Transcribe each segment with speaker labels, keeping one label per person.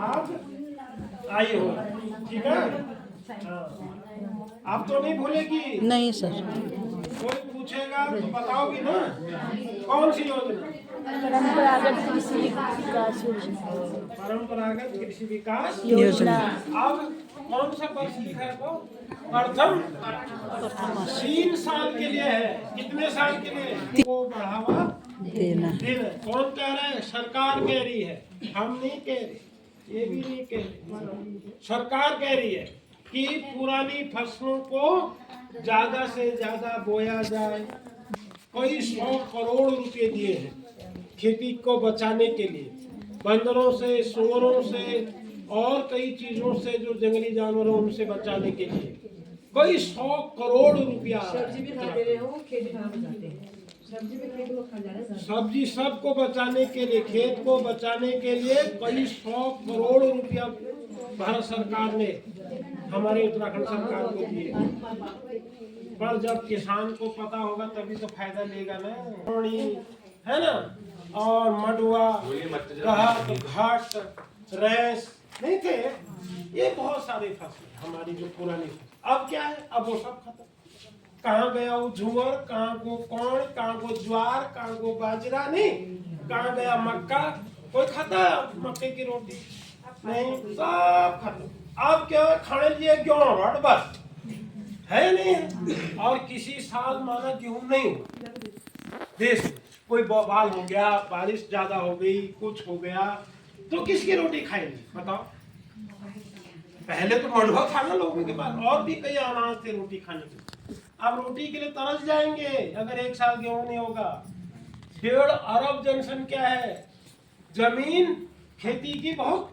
Speaker 1: आप आई हो, ठीक है। हाँ। आप तो नहीं भूलेगी?
Speaker 2: नहीं सर।
Speaker 1: कोई पूछेगा तो बताओगी ना? कौन सी योजना?
Speaker 3: परंपरागत कृषि विकास योजना।
Speaker 1: परंपरागत कृषि विकास
Speaker 2: योजना।
Speaker 1: अब कौन सा वर्ष लिखा है? वो प्रथम 3 साल के लिए है। कितने साल के लिए? वो बढ़ावा
Speaker 2: देना।
Speaker 1: कौन कह रहा है? सरकार कह रही है, हम नहीं कह रहे, ये भी नहीं कह रहे। सरकार कह रही है कि पुरानी फसलों को ज्यादा से ज्यादा बोया जाए। कई 100 करोड़ रुपए दिए हैं खेती को बचाने के लिए, बंदरों से, सुअरों से और कई चीजों से, जो जंगली जानवरों उनसे बचाने के लिए कई 100 करोड़ रुपया। सब्जी सबको बचाने के लिए, खेत को बचाने के लिए कई 100 करोड़ रुपया भारत सरकार ने हमारे उत्तराखंड सरकार को दिए। पर जब किसान को पता होगा तभी तो फायदा लेगा ना, है ना। और मडुआ, कहत, घाट, रैस नहीं थे, ये बहुत सारे फसल हमारी जो पुरानी फसल। अब क्या है? अब वो सब खत्म। कहाँ गया वो जुआर, कहाँ को कौन, कहाँ को ज्वार, कहाँ को बाजरा, नहीं कहाँ गया मक्का? कोई खाता है मक्के की रोटी? नहीं, सब खत्म। अब क्या है? खाने लिए गेहूं बस है नहीं। और किसी साल माना गेहूं नहीं देश में, कोई बवाल हो गया, बारिश ज्यादा हो गई, कुछ हो गया, तो किसकी रोटी खाएंगे बताओ? पहले तो मंडुआ था ना लोगों के पास, और भी कई अनाज थे रोटी खाने के। अब रोटी के लिए तरस जाएंगे अगर 1 साल गेहूं नहीं होगा। 1.5 अरब जनसंख्या है, जमीन खेती की बहुत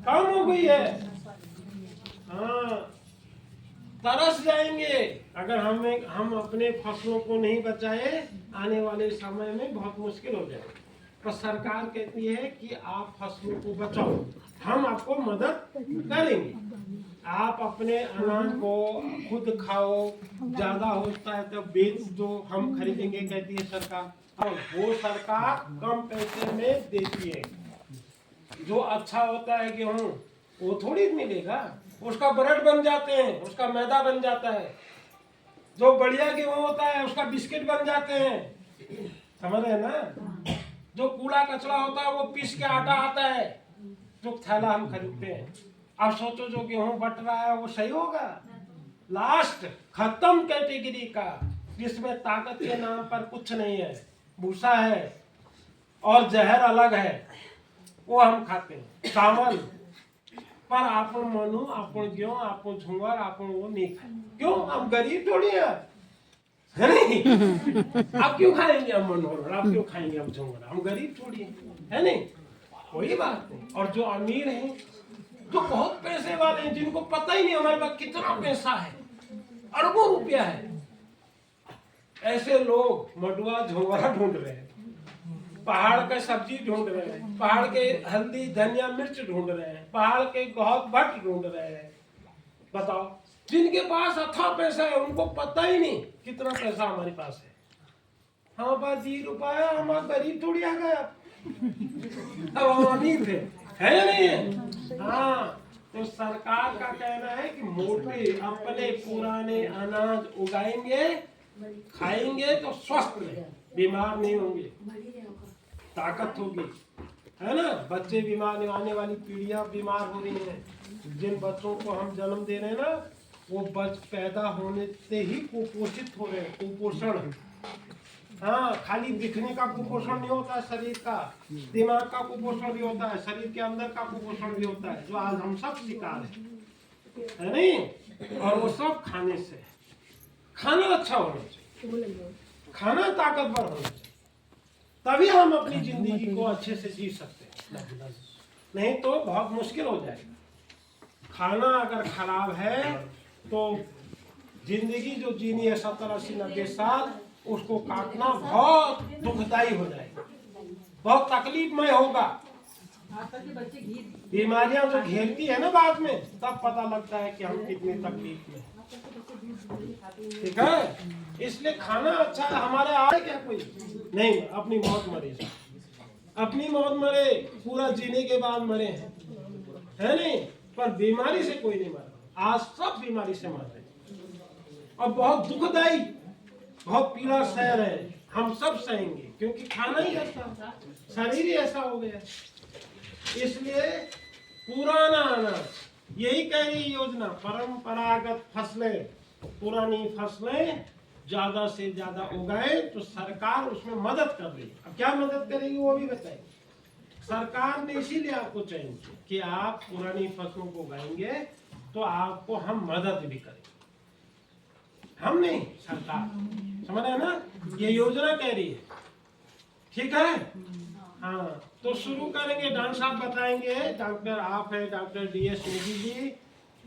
Speaker 1: कम हो गई है। हाँ, तरस जाएंगे अगर हम अपने फसलों को नहीं बचाए। आने वाले समय में बहुत मुश्किल हो जाएगा। पर सरकार कहती है कि आप फसलों को बचाओ, हम आपको मदद करेंगे। आप अपने अनाज को खुद खाओ, ज्यादा होता है तो बेच दो, हम खरीदेंगे कहती है सरकार। और वो सरकार कम पैसे में देती है। जो अच्छा होता है गेहूं वो थोड़ी मिलेगा, उसका ब्रेड बन जाते हैं, उसका मैदा बन जाता है। जो बढ़िया गेहूं होता है उसका बिस्किट बन जाते हैं, समझ रहे हैं ना। जो कूड़ा कचरा होता है वो पीस के आटा आता है, जो थैला हम खरीदते हैं। अब सोचो जो गेहूं बट रहा है वो सही होगा? लास्ट खत्म कैटेगरी का, जिसमें ताकत के नाम पर कुछ नहीं है, भूसा है और जहर अलग है, वो हम खाते हैं। चावल पर आपन मनु, आपन गेहूं, आपन झुंगर, आपन वो नहीं खाए। क्यों? हम गरीब थोड़ी है नहीं। आप क्यों खाएंगे हम मनोहर? आप क्यों खाएंगे हम झुंगर? हम गरीब थोड़ी है नहीं, कोई बात नहीं। और जो अमीर हैं, जो बहुत पैसे वाले हैं, जिनको पता ही नहीं हमारे पास कितना पैसा है, अरबों रुपया है, ऐसे लोग मडुआ झोंगरा ढूंढ रहे हैं, पहाड़ का सब्जी ढूंढ रहे हैं, पहाड़ के हल्दी धनिया मिर्च ढूंढ रहे हैं, पहाड़ के गौत भट्ट ढूंढ रहे हैं। बताओ, जिनके पास अथाह पैसा है उनको पता ही नहीं कितना पैसा हमारे पास है। हमारे पास 10 रुपया, हमारा गरीब थोड़ी आ गया, अब हम अमीर थे, है या नहीं है? हाँ, तो सरकार का कहना है कि मोटे अपने पुराने अनाज उगाएंगे, खाएंगे तो स्वस्थ रहेंगे, बीमार नहीं होंगे, ताकत होगी, है ना। बच्चे बीमार, आने वाली पीढ़ियां बीमार हो रही हैं। जिन बच्चों को हम जन्म दे रहे हैं ना, वो पैदा होने से ही कुपोषित हो रहे हैं, कुपोषण। हाँ, खाली दिखने का कुपोषण नहीं होता है, शरीर का, दिमाग का कुपोषण भी होता है, शरीर के अंदर का कुपोषण भी होता है, जो आज हम सब शिकार है नहीं। और वो सब खाने से, खाना अच्छा होना चाहिए, खाना ताकतवर होना चाहिए, तभी हम अपनी जिंदगी को अच्छे से जी सकते हैं। नहीं तो बहुत मुश्किल हो जाएगा। खाना अगर खराब है तो जिंदगी जो जीनी है 70, 80, 90 साल, उसको काटना बहुत दुखदाई हो जाएगा, बहुत तकलीफमय होगा। बीमारियां जो घेरती है ना बाद में, तब पता लगता है कि हम कितनी तकलीफ में। ठीक है, इसलिए खाना अच्छा है। हमारे आए क्या कोई नहीं अपनी मौत मरे, अपनी मौत मरे, पूरा जीने के बाद मरे हैं। है नहीं, पर बीमारी से कोई नहीं मरा। आज सब बीमारी से मर रहे और बहुत दुखदाई, बहुत पीड़ा सह रहे हैं। हम सब सहेंगे क्योंकि खाना ही ऐसा, शरीर ही ऐसा हो गया। इसलिए पुराना अनाज, यही कह रही योजना, परंपरागत फसलें, पुरानी फसलें ज्यादा से ज्यादा उगाए तो सरकार उसमें मदद कर रही है। अब क्या मदद करेगी वो भी बताएंगे। सरकार ने इसीलिए आपको चाहिए कि आप पुरानी फसलों को उगाएंगे तो आपको हम मदद भी करेंगे। हम नहीं, सरकार, समझ रहे हैं ना, ये योजना कह रही है। ठीक है, हाँ, तो शुरू करेंगे। डॉक्टर साहब बताएंगे। डॉक्टर आप है, डॉक्टर DS नेगी जी।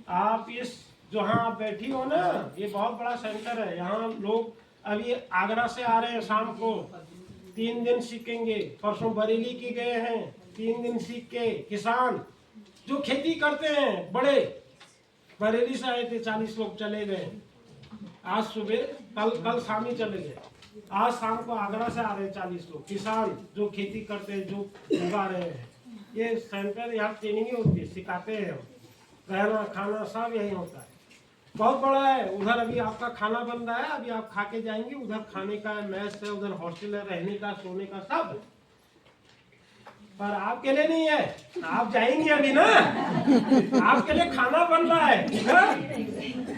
Speaker 1: आप इस जहाँ आप बैठी हो ना, ये बहुत बड़ा सेंटर है। यहाँ लोग अभी आगरा से आ रहे हैं, शाम को 3 दिन सीखेंगे। परसों बरेली की गए हैं, 3 दिन सीख के किसान जो खेती करते हैं, बड़े बरेली से आए थे, 40 लोग चले गए। आज सुबह, कल शाम ही चले गए। आज शाम को आगरा से आ रहे हैं 40 लोग, किसान जो खेती करते हैं, जो उगा रहे हैं। ये सेंटर यहाँ ट्रेनिंग ही होती है, सिखाते हैं हम। रहना खाना सब यही होता है, बहुत बड़ा है। उधर अभी आपका खाना बन रहा है, अभी आप खा के जाएंगे। उधर खाने का मैस है, उधर हॉस्टल है, रहने का, सोने का सब। पर आपके लिए नहीं है, आप जाएंगे अभी ना, आपके लिए खाना बन रहा है,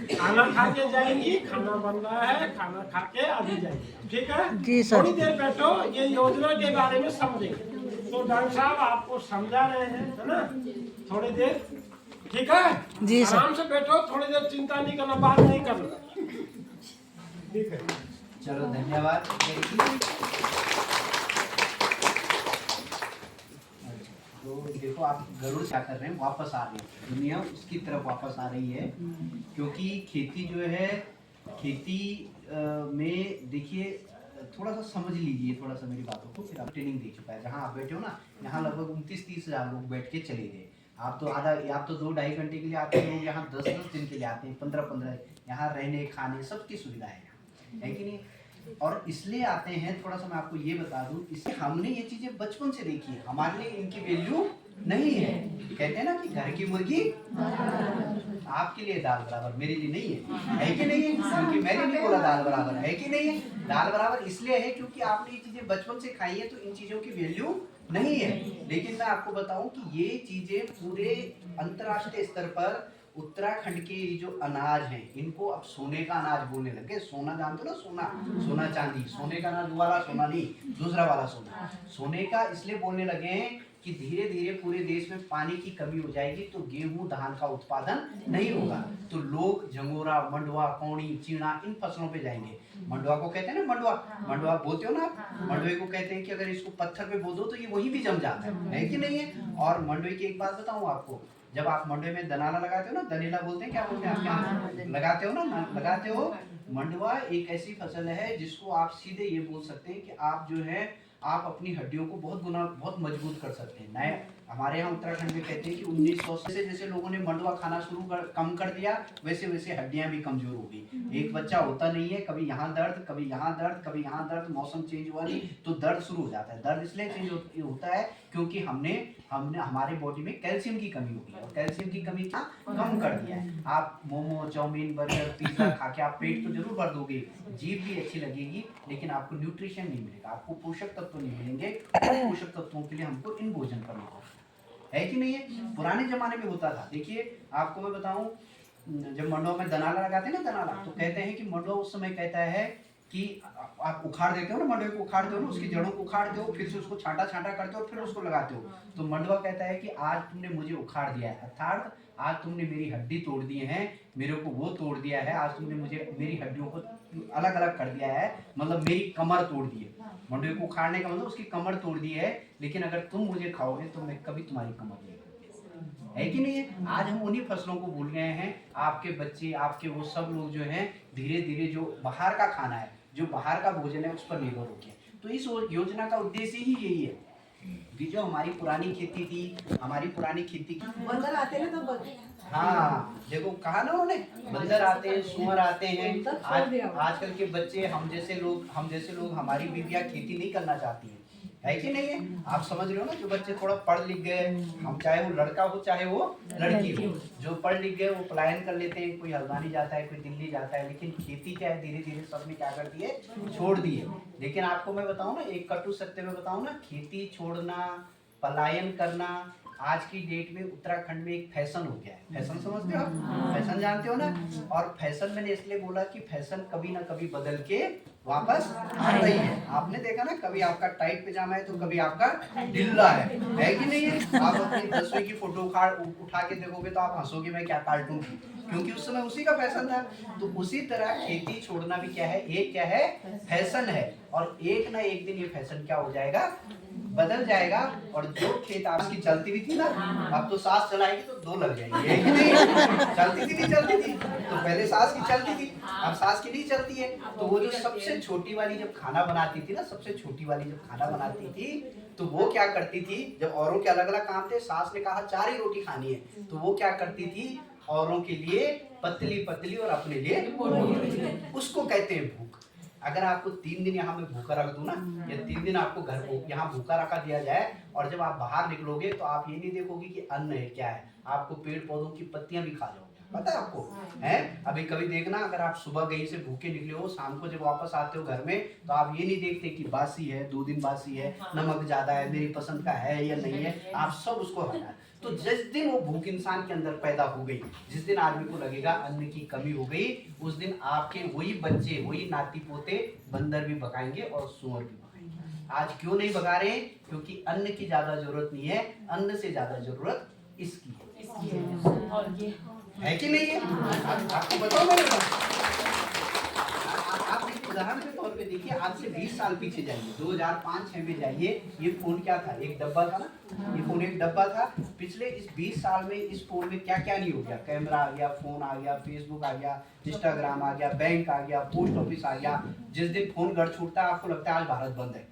Speaker 1: खाना खा के जाएंगी। खाना बन रहा है, खाना खा के अभी जाएंगे। ठीक है
Speaker 3: जी सर।
Speaker 1: थोड़ी देर बैठो, ये योजना के बारे में समझेंगे। तो डॉक्टर साहब आपको समझा रहे हैं, है ना, थोड़ी देर। ठीक है
Speaker 3: जी सर।
Speaker 1: आराम से बैठो, थोड़ी देर, चिंता नहीं करना, बात नहीं करना। ठीक है,
Speaker 2: चलो धन्यवाद। तो देखो आप गरुड़ क्या कर रहे हैं, वापस आ रहे हैं, दुनिया उसकी तरफ वापस आ रही है। क्योंकि खेती जो है, खेती में देखिए, थोड़ा सा समझ लीजिए, थोड़ा सा मेरी बातों को। फिर आप ट्रेनिंग दे चुका है, जहाँ आप बैठे हो ना, यहाँ लगभग 29-30 हज़ार लोग बैठ के चले गए। आप तो 2-2.5 घंटे के लिए आते हैं लोग, यहाँ 10-10 दिन के लिए आते हैं, 15-15। यहाँ रहने खाने सबकी सुविधा है, है कि नहीं। और इसलिए आते हैं, थोड़ा सा मैं आपको ये बता दूं, इसलिए हमने ये चीजें बचपन से देखी है, हमारे लिए इनकी वैल्यू नहीं है। कहते हैं ना कि घर की मुर्गी आपके लिए दाल बराबर, मेरे लिए नहीं है कि नहीं है। क्योंकि मैंने नहीं बोला दाल बराबर, है कि नहीं है। दाल बराबर इसलिए है क्योंकि आपने ये चीजें बचपन से खाई है, तो इन चीजों की वैल्यू नहीं है। लेकिन मैं आपको बताऊं कि ये चीजें पूरे अंतर्राष्ट्रीय स्तर पर, उत्तराखंड के जो अनाज हैं, इनको अब सोने का अनाज बोलने लगे। सोना जानते हो ना, सोना, सोना चांदी, सोने का अनाज वाला सोना नहीं, दूसरा वाला सोना। सोने का इसलिए बोलने लगे हैं कि धीरे धीरे पूरे देश में पानी की कमी हो जाएगी, तो गेहूं धान का उत्पादन नहीं होगा, तो लोग झंगोरा, मंडुआ, कौड़ी, चीना, इन फसलों पे जाएंगे। मंडुआ को कहते हैं ना, मंडुआ, मंडुआ बोलते हो ना आप। मंडुए को कहते हैं कि अगर इसको पत्थर पे बो दो तो ये वहीं भी जम जाता है कि नहीं है। और मंडुए की एक बात बताऊं आपको, जब आप मंडुए में दनाला लगाते हो ना, दनेला बोलते हैं, क्या बोलते हैं आपके यहाँ, लगाते हो ना, लगाते हो। मंडुआ एक ऐसी फसल है जिसको आप सीधे ये बोल सकते हैं कि आप जो है, आप अपनी हड्डियों को बहुत मजबूत कर सकते हैं। नए हमारे यहाँ उत्तराखंड में कहते हैं कि 1900 से जैसे लोगों ने मंडुआ खाना कम कर दिया, वैसे वैसे हड्डियां भी कमजोर हो गई। एक बच्चा होता नहीं है, कभी यहाँ दर्द, कभी यहाँ दर्द, कभी यहाँ दर्द, मौसम चेंज हुआ नहीं तो दर्द शुरू हो जाता है। दर्द इसलिए चेंज होता है क्योंकि हमने हमारे बॉडी में कैल्शियम की कमी होगी, और कैल्शियम की कमी क्या कम कर दिया है। आप मोमो, चाउमीन, बर्गर, पिज्जा खा के आप पेट तो जरूर भर दोगे, जीभ भी अच्छी लगेगी, लेकिन आपको न्यूट्रिशन नहीं मिलेगा, आपको पोषक तत्व नहीं मिलेंगे। पोषक तत्वों के लिए हमको इन भोजन करना होगा, है कि नहीं है। पुराने जमाने में होता था, देखिए आपको मैं बताऊं, जब मंडुआ में दनाला लगाते हैं ना, दनाला, तो कहते हैं कि मंडुआ उस समय कहता है कि आप उखाड़ देते हो ना, मंडुए को उखाड़ते हो ना, उसकी जड़ों को उखाड़ते हो, फिर से उसको छांटा करते हो, फिर उसको लगाते हो। तो मंडुआ कहता है कि आज तुमने मुझे उखाड़ दिया है, अर्थात आज तुमने मेरी हड्डी तोड़ दी है, मेरे को वो तोड़ दिया है, आज तुमने मुझे मेरी हड्डियों को अलग अलग कर दिया है, मतलब मेरी कमर तोड़ दी है। मंडुए को उखाड़ने का मतलब उसकी कमर तोड़ दी है, लेकिन अगर तुम मुझे खाओगे तो मैं कभी तुम्हारी कमर नहीं तोड़ूंगा, है कि नहीं है। आज हम उन्हीं फसलों को भूल गए हैं। आपके बच्चे, आपके वो सब लोग जो हैं, धीरे धीरे जो बाहर का खाना है, जो बाहर का भोजन है, उस पर निर्भर हो गया। तो इस योजना का उद्देश्य ही यही है कि जो हमारी पुरानी खेती थी, हमारी पुरानी खेती की
Speaker 4: बंदर आते हैं तो
Speaker 2: हाँ, देखो कहा ना उन्होंने, बंदर आते हैं, सुअर आते हैं। आजकल के बच्चे, हम जैसे लोग, हमारी बीवियां खेती नहीं करना चाहती हैं, है कि नहीं है? आप समझ रहे हो ना, जो बच्चे थोड़ा पढ़ लिख गए, हम चाहे वो लड़का हो चाहे वो लड़की हो, जो पढ़ लिख गए वो पलायन कर लेते हैं, कोई हल्द्वानी जाता है, कोई दिल्ली जाता है, लेकिन खेती क्या है धीरे धीरे सबने क्या कर दी है, छोड़ दी है। लेकिन आपको मैं बताऊं ना, एक कटु सत्य में बताऊं ना, खेती छोड़ना, पलायन करना आज की डेट में उत्तराखंड में एक फैशन हो गया है। फैशन समझते हो आप? फैशन जानते हो ना? और फैशन मैंने इसलिए बोला कि फैशन कभी ना कभी बदल के वापस आता ही है। आपने देखा ना, कभी आपका टाइट पजामा है तो कभी आपका ढिल्ला है कि नहीं है? आप अपनी 10वीं की फोटो उठा के देखोगे तो आप हंसोगे मैं क्या कार्टून की, क्योंकि उस समय उसी का फैशन था। तो उसी तरह खेती छोड़ना भी क्या है, एक क्या है, फैशन है। और एक ना एक दिन ये फैशन क्या हो जाएगा, बदल जाएगा। और जो खेत आपकी चलती भी थी ना, अब तो सास चलाएगी तो 2 लग जाएंगे, है कि नहीं? चलती थी नहीं चलती थी, तो पहले सास की चलती थी, अब सास की नहीं चलती है। तो वो जो सबसे छोटी वाली जब खाना बनाती थी ना, सबसे छोटी वाली जब खाना बनाती थी, तो वो क्या करती थी, जब औरों के अलग अलग काम थे, सास ने कहा 4 ही रोटी खानी है, तो वो क्या करती थी, औरों के लिए पतली पतली और अपने लिए, उसको कहते हैं भूख। अगर आपको 3 दिन यहाँ में भूखा रख दूं ना, या 3 दिन आपको घर को यहाँ भूखा रखा दिया जाए, और जब आप बाहर निकलोगे तो आप ये नहीं देखोगे कि अन्न है क्या है, आपको पेड़ पौधों की पत्तियां भी खा जाओगे। पता है आपको? है अभी कभी देखना, अगर आप सुबह कहीं से भूखे निकले हो, शाम को जब वापस आते हो घर में, तो आप ये नहीं देखते कि बासी है, 2 दिन बासी है, नमक ज्यादा है, मेरी पसंद का है या नहीं है, आप सब उसको हटा। तो जिस दिन वो भूख इंसान के अंदर पैदा हो गई, जिस दिन आदमी को लगेगा अन्न की कमी हो गई, उस दिन आपके वही बच्चे, वही नाती पोते बंदर भी भगाएंगे और सुअर भी भगाएंगे। आज क्यों नहीं भगा रहे? क्योंकि अन्न की ज्यादा जरूरत नहीं है, अन्न से ज्यादा जरूरत इसकी है कि नहीं है? आपको बताओ मैंने, आप एक उदाहरण के तौर पे देखिए, आज से 20 साल पीछे जाइए, 2005-6 में जाइए, ये फोन क्या था, एक डब्बा था ना, ये फोन एक डब्बा था। पिछले इस 20 साल में इस फोन में क्या क्या नहीं हो गया, कैमरा आ गया, फोन आ गया, फेसबुक आ गया, इंस्टाग्राम आ गया, बैंक आ गया, पोस्ट ऑफिस आ गया। जिस दिन फोन घर छूटता है आपको लगता है आज भारत बंद है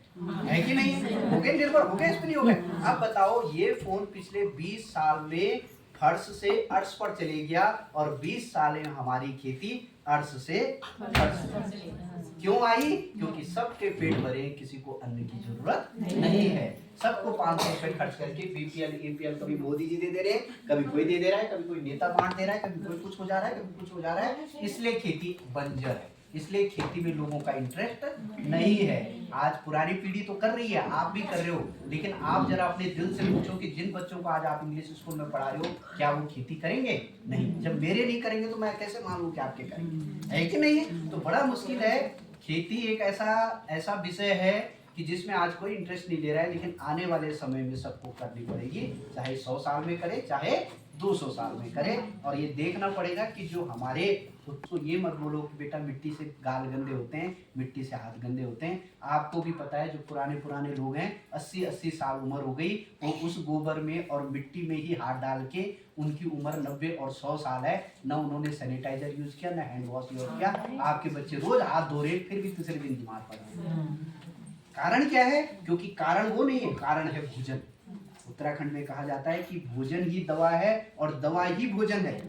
Speaker 2: कि नहीं? हो गए निर्भर, हो गए, इस पे नहीं हो गए। अब बताओ, ये फोन पिछले 20 साल में फर्श से अर्श पर चले गया, और 20 साल में हमारी खेती अर्श से फर्श। क्यों आई? क्योंकि सबके पेट भरे, किसी को अन्न की जरूरत नहीं है। सबको 500 रुपए खर्च करके बीपीएल एपीएल कभी मोदी जी दे रहे हैं, कभी कोई दे रहा है, कभी कोई नेता बांट दे रहा है, कभी कोई कुछ हो जा रहा है, कभी कुछ हो जा रहा है। इसलिए खेती बंजर है, इसलिए खेती में लोगों का इंटरेस्ट नहीं है। आज पुरानी पीढ़ी तो कर रही है, आप भी कर रहे हो, लेकिन आप जरा अपने दिल से पूछो कि जिन बच्चों को आज आप इंग्लिश स्कूल में पढ़ा रहे हो, क्या वो खेती करेंगे? नहीं। जब मेरे नहीं करेंगे तो मैं कैसे मानूं कि आपके करेंगे, है कि नहीं? तो बड़ा मुश्किल है। खेती एक ऐसा विषय है कि जिसमें आज कोई इंटरेस्ट नहीं ले रहा है, लेकिन आने वाले समय में सबको करनी पड़ेगी, चाहे 100 साल में करे, चाहे 200 साल में करे। और ये देखना पड़ेगा कि जो हमारे, उसको ये मत बोलो कि बेटा मिट्टी से गाल गंदे होते हैं, मिट्टी से हाथ गंदे होते हैं। आपको भी पता है, जो पुराने लोग हैं, 80-80 साल उम्र हो गई, वो उस गोबर में और मिट्टी में ही हाथ डाल के, उनकी उम्र 90 और 100 साल है, न उन्होंने सैनिटाइजर यूज किया, न हैंड वॉश यूज किया। आपके बच्चे रोज हाथ धो रहे, फिर भी तीसरे दिन बीमार पड़ रहे हैं। कारण क्या है? क्योंकि कारण वो नहीं है, कारण है भोजन। उत्तराखंड में कहा जाता है कि भोजन ही दवा है और दवा ही भोजन है।